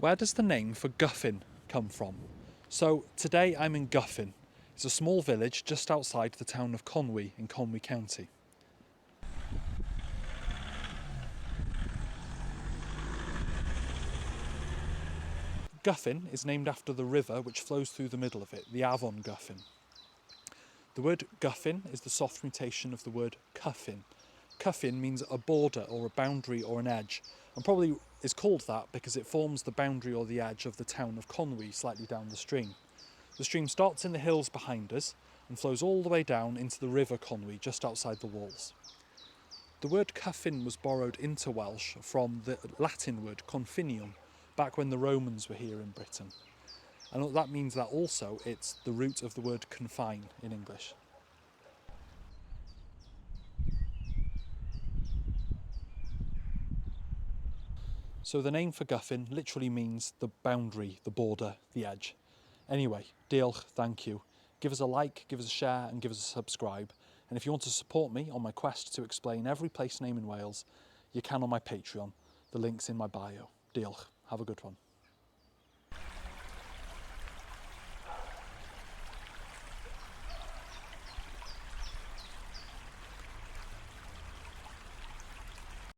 Where does the name for Gyffin come from? So today I'm in Gyffin. It's a small village just outside the town of Conwy in Conwy County. Gyffin is named after the river which flows through the middle of it, the Avon Gyffin. The word Gyffin is the soft mutation of the word Cyffin. Cyffin means a border or a boundary or an edge, and probably is called that because it forms the boundary or the edge of the town of Conwy slightly down the stream. The stream starts in the hills behind us and flows all the way down into the river Conwy just outside the walls. The word Cyffin was borrowed into Welsh from the Latin word confinium, back when the Romans were here in Britain. And that means that also it's the root of the word confine in English. So the name for Gyffin literally means the boundary, the border, the edge. Anyway, diolch, thank you. Give us a like, give us a share and give us a subscribe. And if you want to support me on my quest to explain every place name in Wales, you can on my Patreon. The link's in my bio. Diolch. Have a good one.